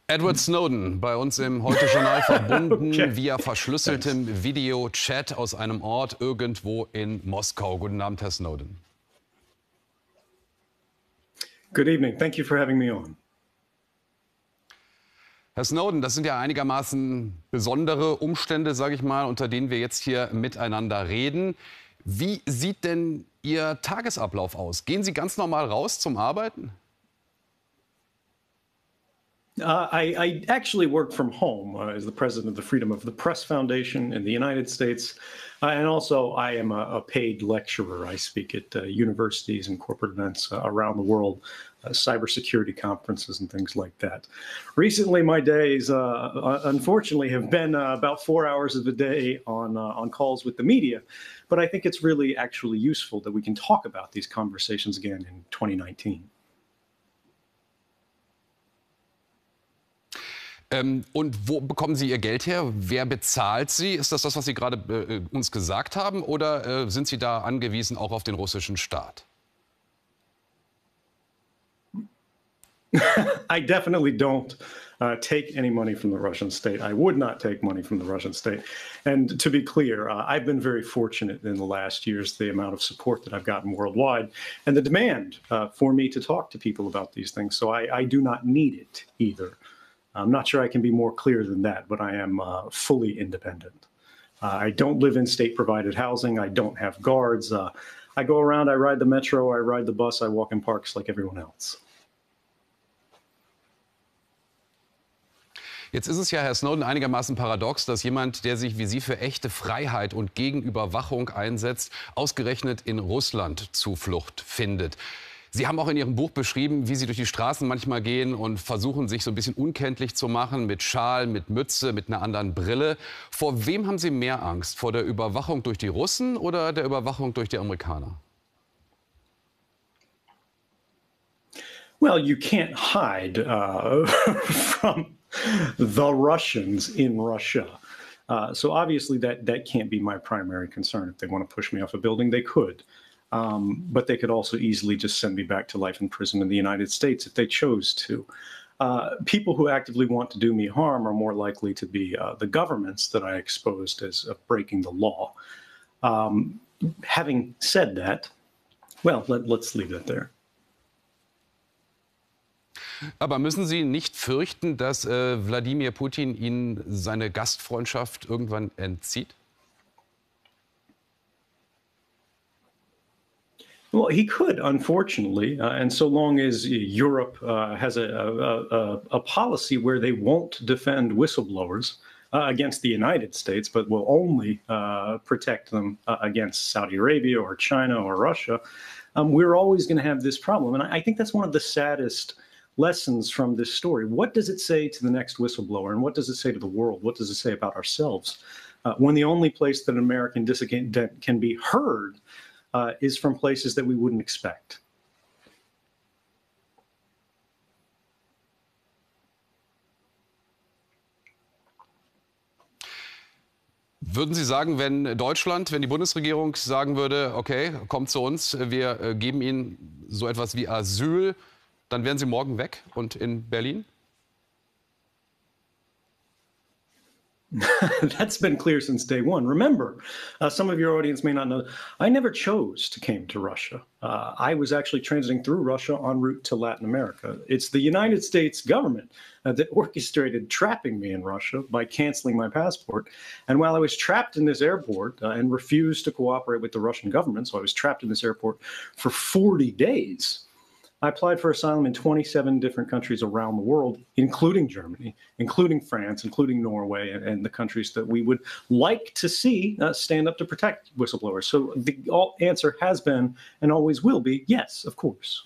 Edward Snowden, bei uns im Heute-Journal verbunden Okay. via verschlüsseltem Videochat aus einem Ort irgendwo in Moskau. Guten Abend, Herr Snowden. Good evening. Thank you for having me on. Herr Snowden, das sind ja einigermaßen besondere Umstände, sage ich mal, unter denen wir jetzt hier miteinander reden. Wie sieht denn Ihr Tagesablauf aus? Gehen Sie ganz normal raus zum Arbeiten? I actually work from home as the president of the Freedom of the Press Foundation in the United States. And also, I am a paid lecturer. I speak at universities and corporate events around the world, cybersecurity conferences and things like that. Recently, my days, unfortunately, have been about 4 hours of the day on calls with the media. But I think it's really actually useful that we can talk about these conversations again in 2019. Und wo bekommen Sie Ihr Geld her? Wer bezahlt Sie? Ist das das, was Sie gerade uns gesagt haben? Oder sind Sie da angewiesen auch auf den russischen Staat? I definitely don't take any money from the Russian state. I would not take money from the Russian state. And to be clear, I've been very fortunate in the last years, the amount of support that I've gotten worldwide and the demand for me to talk to people about these things. So I do not need it either. I'm not sure I can be more clear than that, but I am fully independent. I don't live in state-provided housing. I don't have guards. I go around, I ride the metro, I ride the bus, I walk in parks like everyone else. Jetzt ist es ja, Herr Snowden, einigermaßen paradox, dass jemand, der sich wie Sie für echte Freiheit und gegen Überwachung einsetzt, ausgerechnet in Russland Zuflucht findet. Sie haben auch in Ihrem Buch beschrieben, wie Sie durch die Straßen manchmal gehen und versuchen, sich so ein bisschen unkenntlich zu machen mit Schal, mit Mütze, mit einer anderen Brille. Vor wem haben Sie mehr Angst? Vor der Überwachung durch die Russen oder der Überwachung durch die Amerikaner? Well, you can't hide from the Russians in Russia. So obviously that can't be my primary concern. If they want to push me off a building, they could. But they could also easily just send me back to life in prison in the United States if they chose to. People who actively want to do me harm are more likely to be the governments that I exposed as breaking the law. Having said that, well, let's leave that there. Aber müssen Sie nicht fürchten, dass Wladimir Putin Ihnen seine Gastfreundschaft irgendwann entzieht? Well, he could, unfortunately, and so long as Europe has a policy where they won't defend whistleblowers against the United States, but will only protect them against Saudi Arabia or China or Russia, we're always going to have this problem. And I think that's one of the saddest lessons from this story. What does it say to the next whistleblower, and what does it say to the world? What does it say about ourselves when the only place that an American dissident can be heard is from places that we wouldn't expect? Würden Sie sagen, wenn Deutschland, wenn die Bundesregierung sagen würde, okay, kommt zu uns, wir geben Ihnen so etwas wie Asyl, dann wären Sie morgen weg und in Berlin? That's been clear since day one. Remember, some of your audience may not know, I never chose to come to Russia. I was actually transiting through Russia en route to Latin America. It's the United States government that orchestrated trapping me in Russia by canceling my passport. And while I was trapped in this airport and refused to cooperate with the Russian government, so I was trapped in this airport for 40 days, I applied for asylum in 27 different countries around the world, including Germany, including France, including Norway, and the countries that we would like to see stand up to protect whistleblowers. So the answer has been and always will be yes, of course.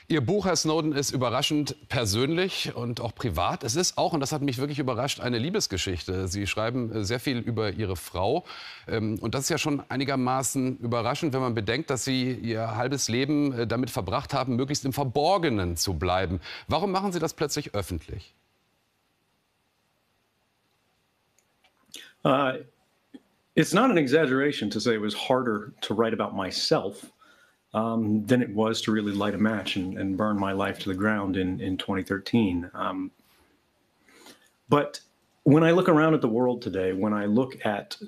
Ihr Buch, Herr Snowden, ist überraschend persönlich und auch privat. Es ist auch, und das hat mich wirklich überrascht, eine Liebesgeschichte. Sie schreiben sehr viel über Ihre Frau. Und das ist ja schon einigermaßen überraschend, wenn man bedenkt, dass Sie Ihr halbes Leben damit verbracht haben, möglichst im Verborgenen zu bleiben. Warum machen Sie das plötzlich öffentlich? It's not an exaggeration to say it was harder to write about myself than it was to really light a match and burn my life to the ground in 2013. But when I look around at the world today, when I look at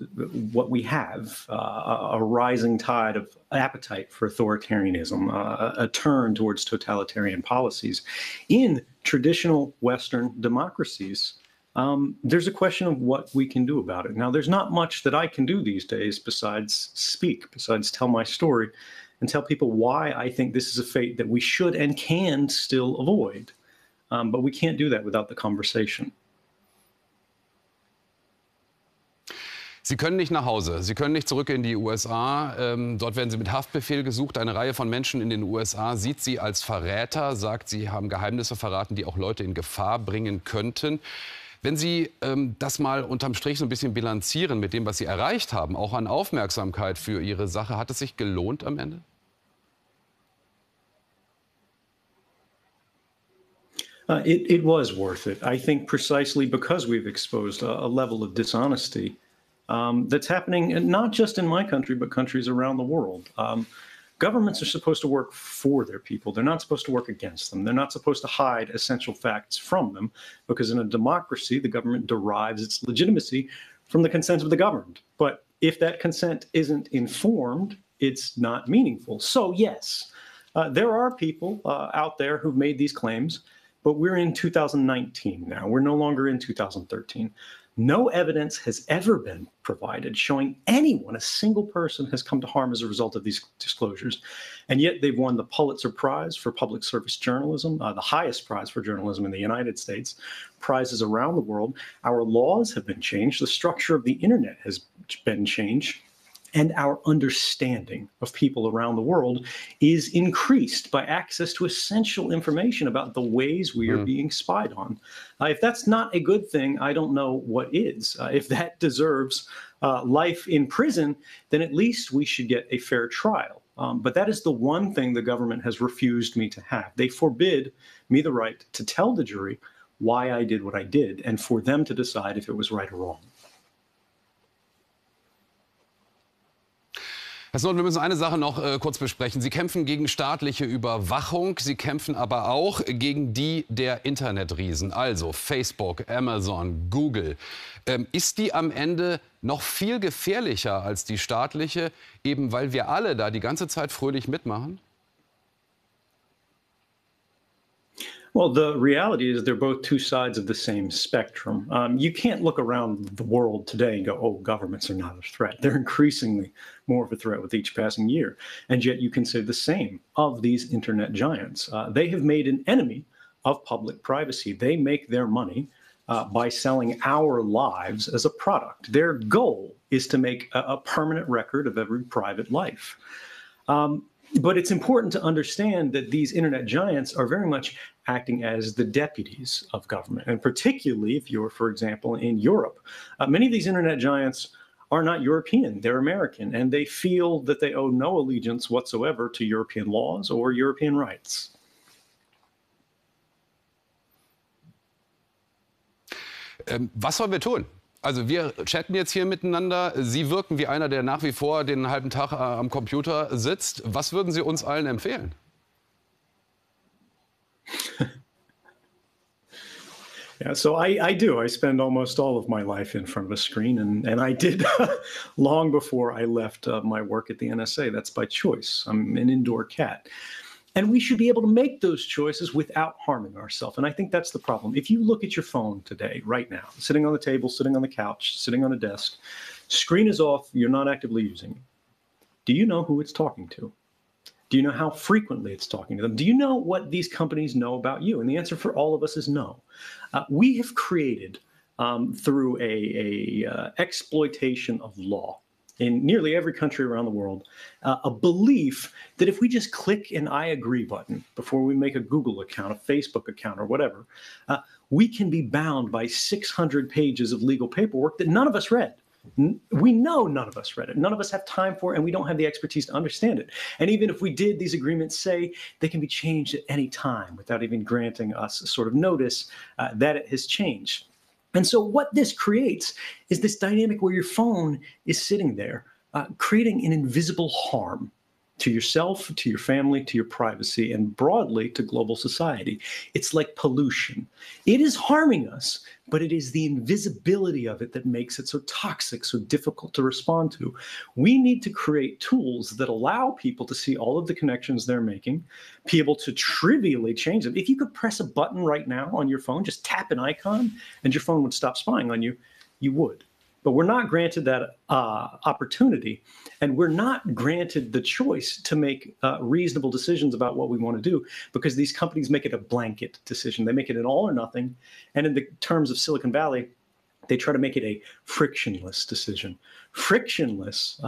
what we have, a rising tide of appetite for authoritarianism, a turn towards totalitarian policies in traditional Western democracies, there's a question of what we can do about it. Now, there's not much that I can do these days besides speak, besides tell my story and tell people why I think this is a fate that we should and can still avoid. But we can't do that without the conversation. Sie können nicht nach Hause, Sie können nicht zurück in die USA. Dort werden Sie mit Haftbefehl gesucht. Eine Reihe von Menschen in den USA sieht Sie als Verräter, sagt, Sie haben Geheimnisse verraten, die auch Leute in Gefahr bringen könnten. Wenn Sie das mal unterm Strich so ein bisschen bilanzieren mit dem, was Sie erreicht haben, auch an Aufmerksamkeit für Ihre Sache, hat es sich gelohnt am Ende? It was worth it. I think precisely because we've exposed a level of dishonesty that's happening not just in my country, but countries around the world. Governments are supposed to work for their people. They're not supposed to work against them. They're not supposed to hide essential facts from them, because in a democracy, the government derives its legitimacy from the consent of the governed. But if that consent isn't informed, it's not meaningful. So yes, there are people out there who've made these claims, but we're in 2019 now. We're no longer in 2013. No evidence has ever been provided showing anyone, a single person, has come to harm as a result of these disclosures. And yet they've won the Pulitzer Prize for public service journalism, the highest prize for journalism in the United States, prizes around the world. Our laws have been changed. The structure of the internet has been changed. And our understanding of people around the world is increased by access to essential information about the ways we are being spied on. If that's not a good thing, I don't know what is. If that deserves life in prison, then at least we should get a fair trial. But that is the one thing the government has refused me to have. They forbid me the right to tell the jury why I did what I did, and for them to decide if it was right or wrong. Herr Snowden, wir müssen eine Sache noch kurz besprechen. Sie kämpfen gegen staatliche Überwachung, Sie kämpfen aber auch gegen die der Internetriesen, also Facebook, Amazon, Google. Ist die am Ende noch viel gefährlicher als die staatliche, eben weil wir alle da die ganze Zeit fröhlich mitmachen? Well, the reality is they're both two sides of the same spectrum. You can't look around the world today and go, oh, governments are not a threat. They're increasingly more of a threat with each passing year. And yet you can say the same of these internet giants. They have made an enemy of public privacy. They make their money by selling our lives as a product. Their goal is to make a permanent record of every private life. But it's important to understand that these internet giants are very much acting as the deputies of government. And particularly if you're, for example, in Europe, many of these internet giants are not European, they're American, and they feel that they owe no allegiance whatsoever to European laws or European rights. Was sollen wir tun? Also wir chatten jetzt hier miteinander. Sie wirken wie einer, der nach wie vor den halben Tag am Computer sitzt. Was würden Sie uns allen empfehlen? Yeah, so I do. I spend almost all of my life in front of a screen, and I did long before I left my work at the NSA. That's by choice. I'm an indoor cat. And we should be able to make those choices without harming ourselves. And I think that's the problem. If you look at your phone today, right now, sitting on the table, sitting on the couch, sitting on a desk, screen is off, you're not actively using it. Do you know who it's talking to? Do you know how frequently it's talking to them? Do you know what these companies know about you? And the answer for all of us is no. We have created, through a exploitation of law, in nearly every country around the world, a belief that if we just click an I agree button before we make a Google account, a Facebook account, or whatever, we can be bound by 600 pages of legal paperwork that none of us read. We know none of us read it. None of us have time for it, and we don't have the expertise to understand it. And even if we did, these agreements say they can be changed at any time without even granting us a sort of notice that it has changed. And so what this creates is this dynamic where your phone is sitting there, creating an invisible harm to yourself, to your family, to your privacy, and broadly to global society. It's like pollution. It is harming us, but it is the invisibility of it that makes it so toxic, so difficult to respond to. We need to create tools that allow people to see all of the connections they're making, be able to trivially change them. If you could press a button right now on your phone, just tap an icon, and your phone would stop spying on you, you would. But we're not granted that opportunity, and we're not granted the choice to make reasonable decisions about what we want to do, because these companies make it a blanket decision. They make it an all or nothing, and in the terms of Silicon Valley, they try to make it a frictionless decision. Frictionless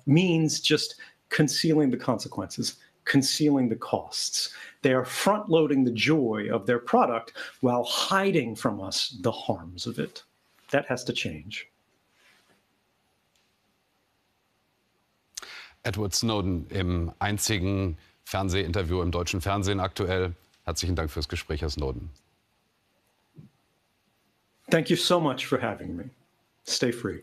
means just concealing the consequences, concealing the costs. They are front-loading the joy of their product while hiding from us the harms of it. That has to change. Edward Snowden im einzigen Fernsehinterview im deutschen Fernsehen aktuell. Herzlichen Dank fürs Gespräch, Herr Snowden. Thank you so much for having me. Stay free.